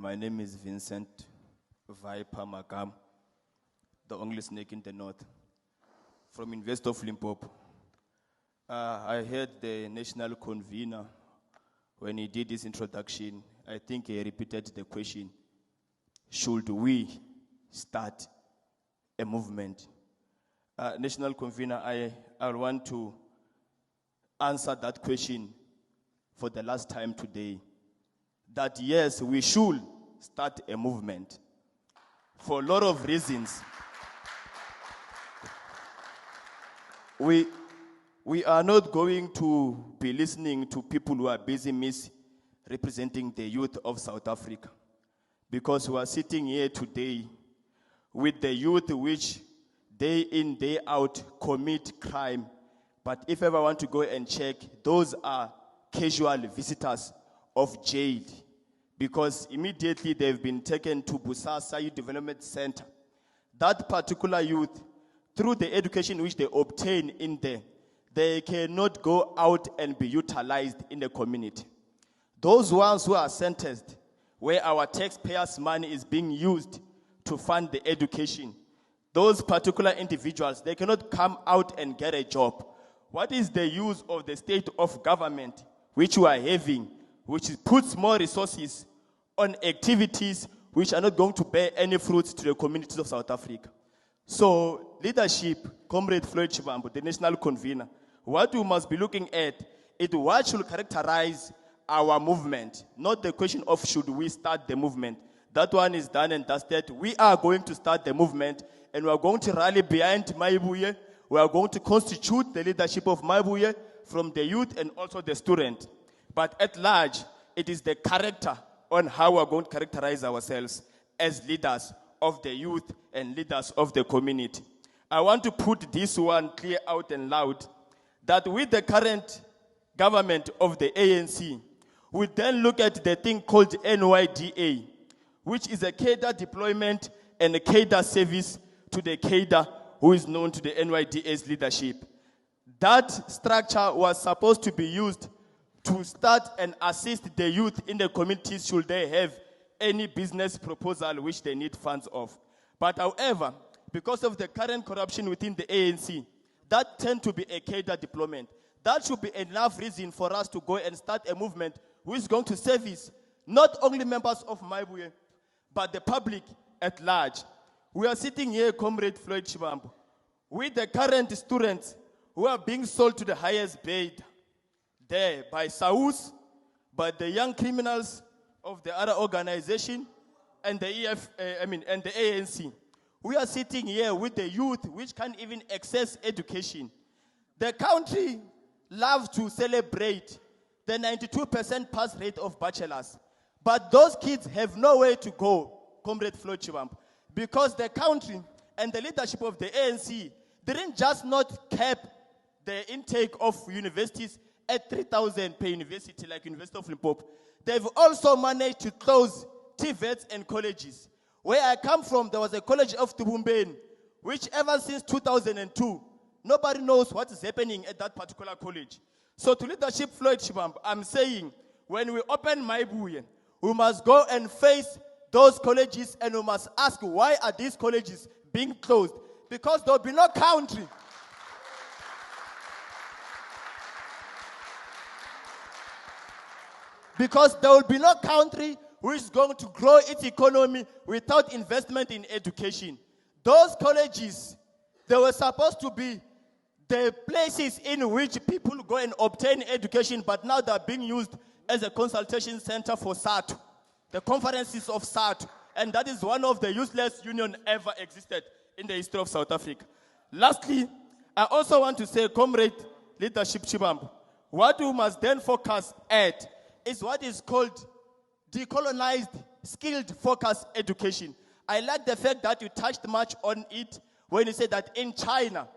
My name is Vincent Viper Magam, the only snake in the north, from University of Limpopo. I heard the national convener, when he did his introduction, I think he repeated the question, should we start a movement? National convener, I want to answer that question for the last time today. That yes, we should start a movement for a lot of reasons. We are not going to be listening to people who are busy misrepresenting the youth of South Africa, because we are sitting here today with the youth which day in, day out commit crime. But if ever want to go and check, those are casual visitors of jail, because immediately they've been taken to Busasa Youth Development Center. That particular youth, through the education which they obtain in there, they cannot go out and be utilized in the community. Those ones who are sentenced, where our taxpayers' money is being used to fund the education, those particular individuals, they cannot come out and get a job. What is the use of the state of government which we are having, which puts more resources on activities which are not going to bear any fruits to the communities of South Africa? So, leadership, Comrade Floyd Chibambo, the national convener, what we must be looking at is what should characterize our movement, not the question of should we start the movement. That one is done and dusted. We are going to start the movement, and we are going to rally behind Mayibuye. We are going to constitute the leadership of Mayibuye from the youth and also the student. But at large, it is the character on how we are going to characterize ourselves as leaders of the youth and leaders of the community. I want to put this one clear out and loud, that with the current government of the ANC, we then look at the thing called NYDA, which is a cadre deployment and a cadre service to the cadre who is known to the NYDA's leadership. That structure was supposed to be used to start and assist the youth in the communities should they have any business proposal which they need funds of. But however, because of the current corruption within the ANC, that tend to be a cadre deployment. That should be enough reason for us to go and start a movement which is going to service not only members of Mayibuye, but the public at large. We are sitting here, Comrade Floyd Chibambo, with the current students who are being sold to the highest bid there by Saus, by the young criminals of the other organization, and the and the ANC. We are sitting here with the youth which can't even access education. The country loves to celebrate the 92% pass rate of bachelors, but those kids have nowhere to go, Comrade Floyd Chibambo, because the country and the leadership of the ANC didn't just not cap the intake of universities at 3,000 per university, like University of Limpopo. They've also managed to close TVETs and colleges. Where I come from, there was a college of Tubumbeni, which ever since 2002, nobody knows what is happening at that particular college. So to leadership Floyd Chibambo, I'm saying, when we open Mayibuye, we must go and face those colleges, and we must ask, why are these colleges being closed? Because there will be no country. Because there will be no country which is going to grow its economy without investment in education. Those colleges, they were supposed to be the places in which people go and obtain education, but now they're being used as a consultation center for SATU, the conferences of SATU. And that is one of the useless unions ever existed in the history of South Africa. Lastly, I also want to say, Comrade Leadership Chibambo, what we must then focus at is what is called decolonized, skilled focused education. I like the fact that you touched much on it when you said that in China,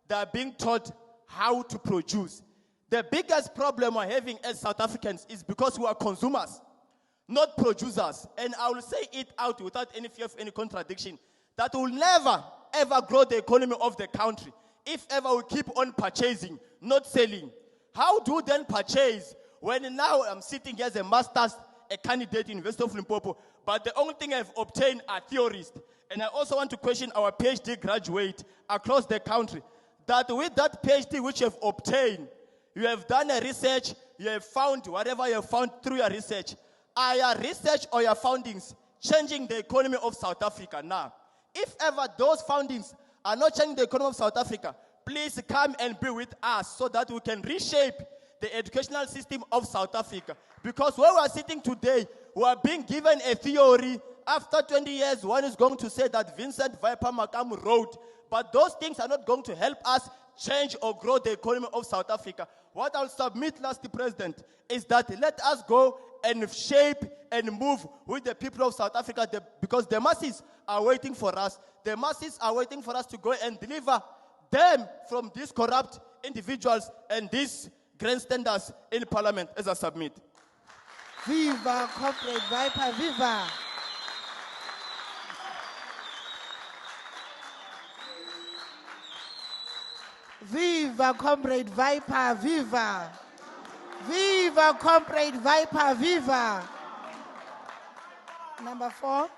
they are being taught how to produce. The biggest problem we're having as South Africans is because we are consumers, not producers. And I will say it out without any fear of any contradiction, that will never, ever grow the economy of the country if ever we keep on purchasing, not selling. How do we then purchase when now I'm sitting here as a master's a candidate in University of Limpopo, but the only thing I've obtained are theorists. And I also want to question our PhD graduate across the country, that with that PhD which you have obtained, you have done a research, you have found whatever you have found through your research. Are your research or your findings changing the economy of South Africa now? If ever those findings are not changing the economy of South Africa, please come and be with us so that we can reshape the educational system of South Africa. Because where we are sitting today, we are being given a theory. After 20 years, one is going to say that Vincent Viper Makamu wrote, but those things are not going to help us change or grow the economy of South Africa. What I'll submit, last President, is that let us go and shape and move with the people of South Africa, because the masses are waiting for us. The masses are waiting for us to go and deliver them from these corrupt individuals and these grandstanders in Parliament, as I submit. Viva, Comrade Viper, viva! Viva, Comrade Viper, viva! Viva, Comrade Viper, viva! Number 4.